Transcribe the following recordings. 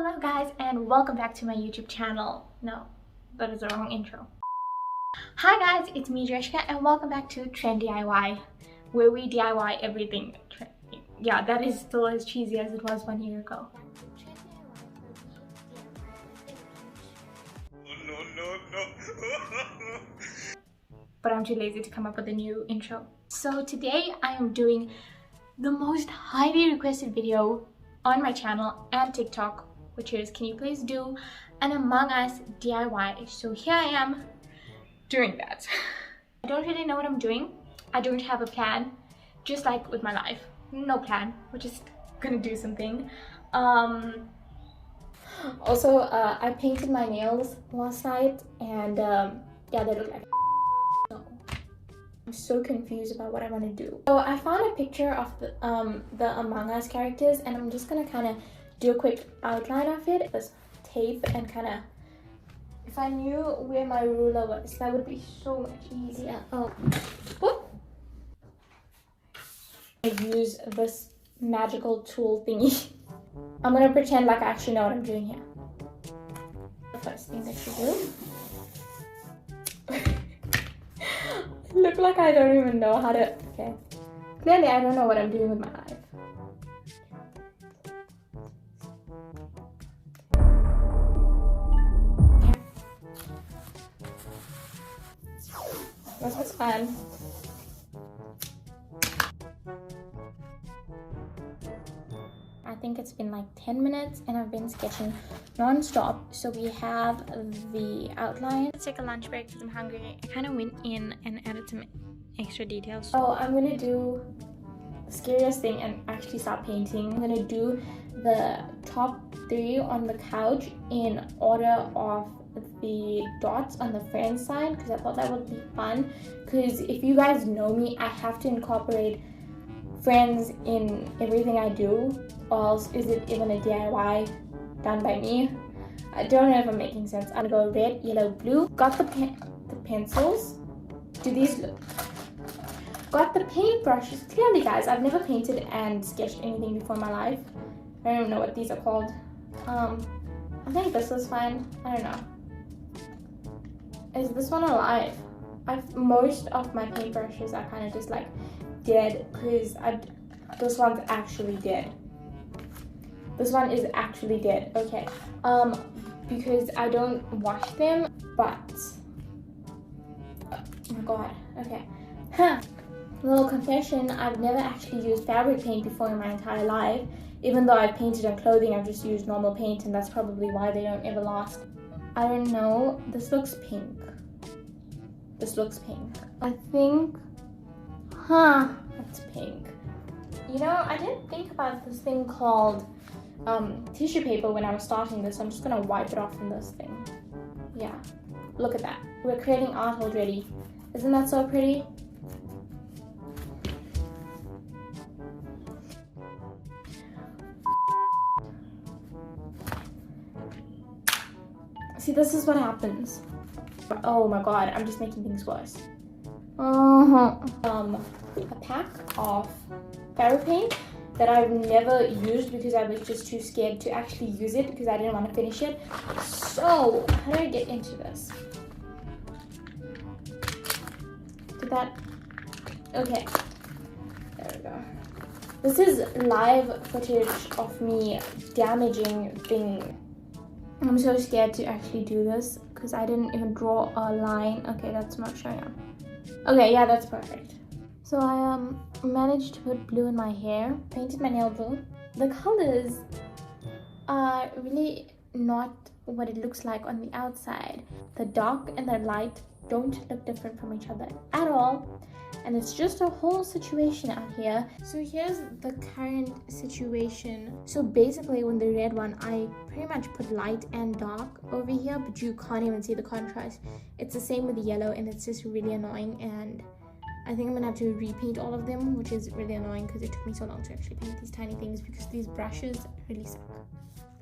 Hello guys and welcome back to my YouTube channel. No, that is the wrong intro. Hi guys, it's me Jessica and welcome back to TrenDIY, where we DIY everything. Yeah, that is still as cheesy as it was 1 year ago. No. But I'm too lazy to come up with a new intro. So today I am doing the most highly requested video on my channel and TikTok, which is, can you please do an Among Us DIY? So here I am doing that. I don't really know what I'm doing. I don't have a plan, just like with my life. No plan, we're just gonna do something. Also, I painted my nails last night and yeah, they look like so I'm so confused about what I want to do. So I found a picture of the Among Us characters and I'm just gonna kind of do a quick outline of it. This tape and kind of, if I knew where my ruler was, that would be so much easier. Oh, whoop. I use this magical tool thingy. I'm gonna pretend like I actually know what I'm doing here. The first thing that you do. Look like I don't even know how to. Okay. Clearly, I don't know what I'm doing with my life. That's what's fun. I think it's been like 10 minutes and I've been sketching non-stop. So we have the outline. Let's take a lunch break because I'm hungry. I kind of went in and added some extra details. Oh, I'm gonna do the scariest thing and actually start painting. I'm gonna do the top 3 on the couch in order of the dots on the friend side because I thought that would be fun. Because if you guys know me, I have to incorporate friends in everything I do, or else is it even a DIY done by me? I don't know if I'm making sense. I'm gonna go red, yellow, blue. Got the pencils. Do these look? Got the paintbrushes. Clearly guys, I've never painted and sketched anything before in my life. I don't even know what these are called. I think this is fine. I don't know. Is this one alive? Most of my paintbrushes are kind of just like dead because this one's actually dead. This one is actually dead. Okay. Because I don't wash them, but oh my god. Okay. Huh. Little confession, I've never actually used fabric paint before in my entire life. Even though I've painted on clothing, I've just used normal paint and that's probably why they don't ever last. I don't know. This looks pink. This looks pink. I think, that's pink. You know, I didn't think about this thing called tissue paper when I was starting this. So I'm just gonna wipe it off in this thing. Yeah, look at that. We're creating art already. Isn't that so pretty? See, this is what happens. Oh my god, I'm just making things worse. A pack of fabric paint that I've never used because I was just too scared to actually use it because I didn't want to finish it. So, how do I get into this? Did that? Okay. There we go. This is live footage of me damaging things. I'm so scared to actually do this because I didn't even draw a line. Okay, that's not showing up. Okay, yeah, that's perfect. So I managed to put blue in my hair, painted my nail blue. The colors are really not what it looks like on the outside. The dark and the light don't look different from each other at all. And it's just a whole situation out here. So here's the current situation. So basically with the red one, I pretty much put light and dark over here, but you can't even see the contrast. It's the same with the yellow and it's just really annoying, and I think I'm gonna have to repaint all of them, which is really annoying because it took me so long to actually paint these tiny things because these brushes really suck.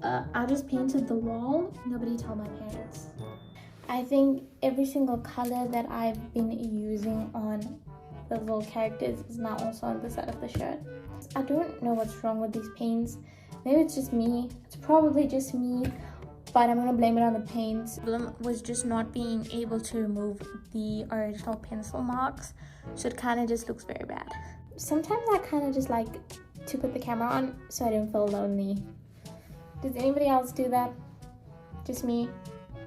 I just painted the wall. Nobody tell my parents. I think every single color that I've been using on the little characters is now also on the side of the shirt. I don't know what's wrong with these paints. Maybe it's just me. It's probably just me, but I'm gonna blame it on the paint. The problem was just not being able to remove the original pencil marks, so it kind of just looks very bad. Sometimes I kind of just like to put the camera on so I don't feel lonely. Does anybody else do that? Just me?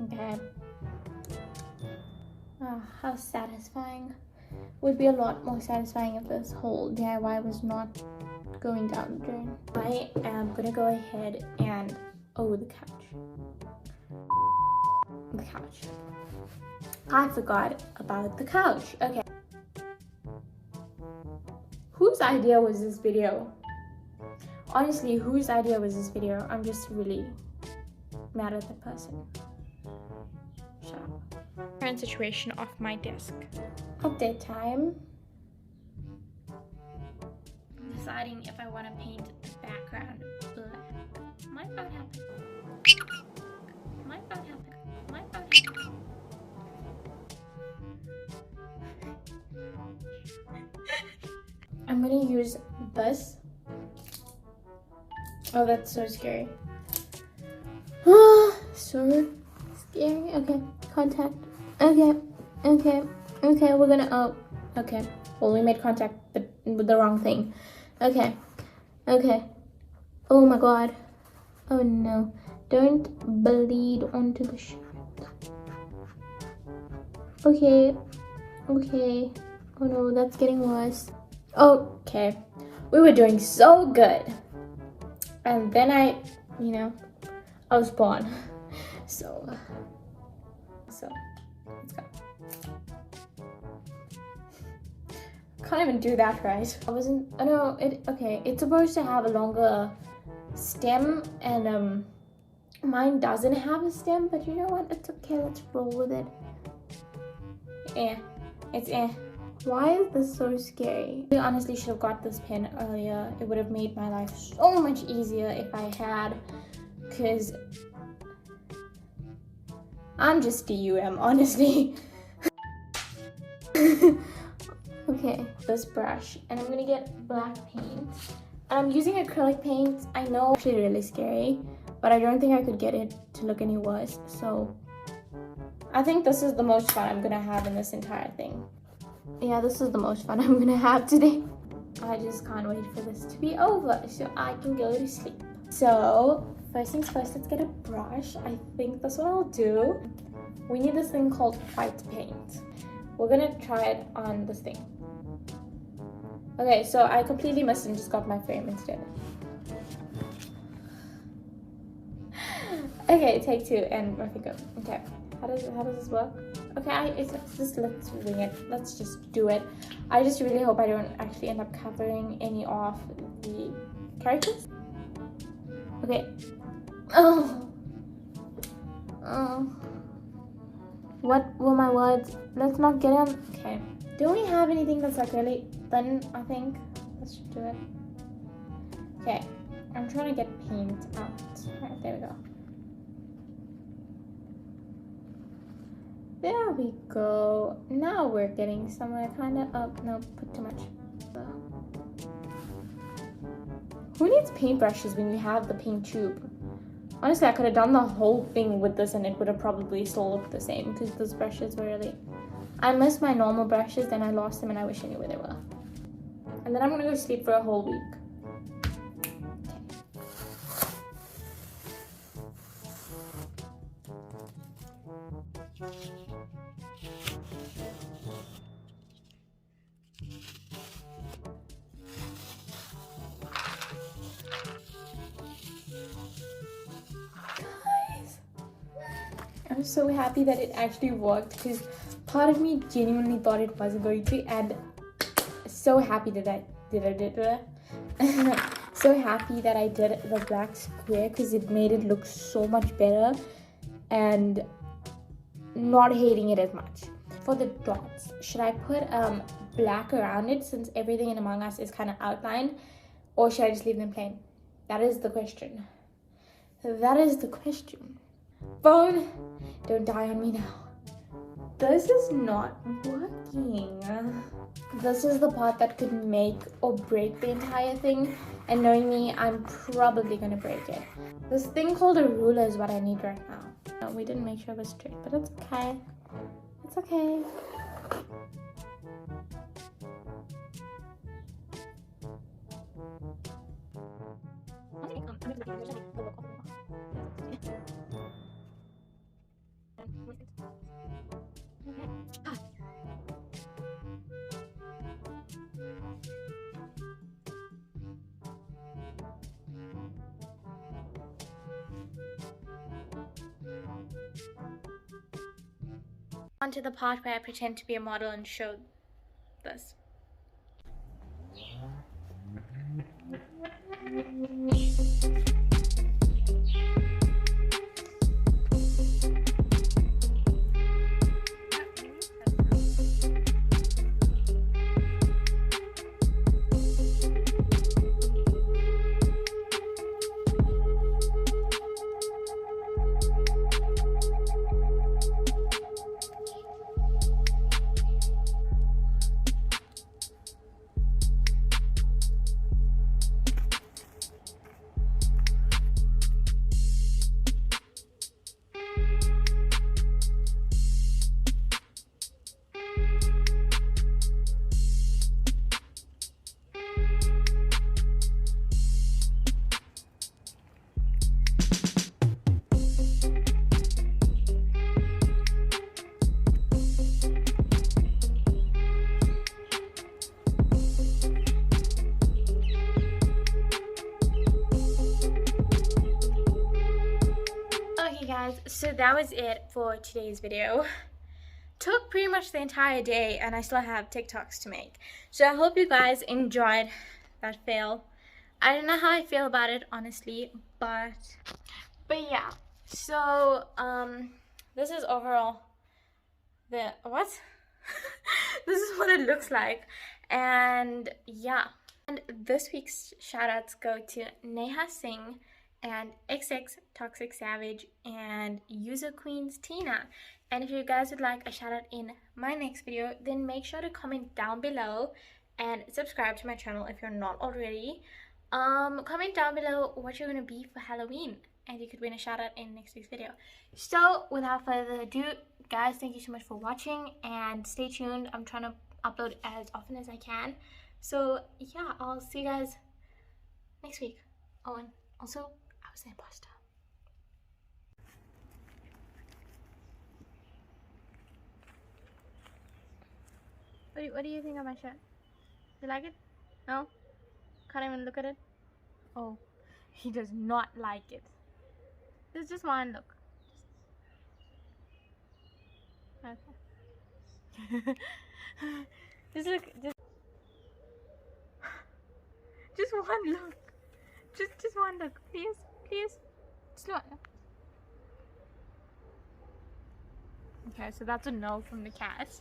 Okay. Oh, how satisfying. Would be a lot more satisfying if this whole DIY was not going down the drain. I am gonna go ahead and the couch. The couch. I forgot about the couch. Okay. Whose idea was this video? Honestly, whose idea was this video? I'm just really mad at the person. Shut up. Current situation off my desk. Update time. I'm deciding if I want to paint the background black. Might not happen. Might not happen. Might not happen. I'm gonna use this. Oh, that's so scary. So scary. Okay, contact. Okay, we're gonna, okay. Well, we made contact, but with the wrong thing. Okay. Oh my god. Oh no. Don't bleed onto the shirt. Okay. Oh no, that's getting worse. Okay. We were doing so good. And then I was born. So let's go. Can't even do that right. It's supposed to have a longer stem, and mine doesn't have a stem, but you know what? It's okay, let's roll with it. It's Why is this so scary? I honestly should have got this pen earlier. It would have made my life so much easier if I had, because I'm just DUM, honestly. Okay, this brush, and I'm gonna get black paint. And I'm using acrylic paint. I know it's actually really scary, but I don't think I could get it to look any worse. So I think this is the most fun I'm gonna have in this entire thing. Yeah, this is the most fun I'm gonna have today. I just can't wait for this to be over so I can go to sleep. So first things first, let's get a brush. I think that's what I'll do. We need this thing called white paint. We're gonna try it on this thing. Okay, so I completely missed and just got my frame instead. Okay, take two, and my finger. Okay, how does this work? Okay, let's wing it. Let's just do it. I just really hope I don't actually end up covering any of the characters. Okay. Oh. What were my words? Let's not get on. Okay. Do we have anything that's like really thin? I think let's just do it. Okay. I'm trying to get paint out. Alright, there we go. There we go. Now we're getting somewhere, kind of. Oh, no, put too much. Who needs paintbrushes when you have the paint tube? Honestly, I could have done the whole thing with this and it would have probably still looked the same, because those brushes were really... I miss my normal brushes, then I lost them and I wish I knew where they were. And then I'm gonna go sleep for a whole week. I'm so happy that it actually worked, because part of me genuinely thought it wasn't going to, and so happy that I did so happy that I did the black square, because it made it look so much better and not hating it as much. For the dots, should I put black around it since everything in Among Us is kind of outlined, or should I just leave them plain? That is the question. Phone, don't die on me now. This is not working. This is the part that could make or break the entire thing, and knowing me, I'm probably gonna break it. This thing called a ruler is what I need right now. No, we didn't make sure it was straight, but it's okay. It's okay. On to the part where I pretend to be a model and show this. Guys, so that was it for today's video. Took pretty much the entire day and I still have TikToks to make. So I hope you guys enjoyed that fail. I don't know how I feel about it honestly, but yeah. So this is overall the what? This is what it looks like, and yeah. And this week's shoutouts go to Neha Singh and xxtoxicsavage and userqueenstiena. And if you guys would like a shout out in my next video, then make sure to comment down below and subscribe to my channel if you're not already. Comment down below what you're gonna be for Halloween and you could win a shout out in next week's video. So without further ado, guys, thank you so much for watching and stay tuned. I'm trying to upload as often as I can. So yeah, I'll see you guys next week. Oh, and also I was the imposter. What do you think of my shirt? You like it? No? Can't even look at it? Oh, he does not like it. There's just one look. Okay. Just look. Just one look. Just one look. Please. Please. Just one. Okay, so that's a no from the cat.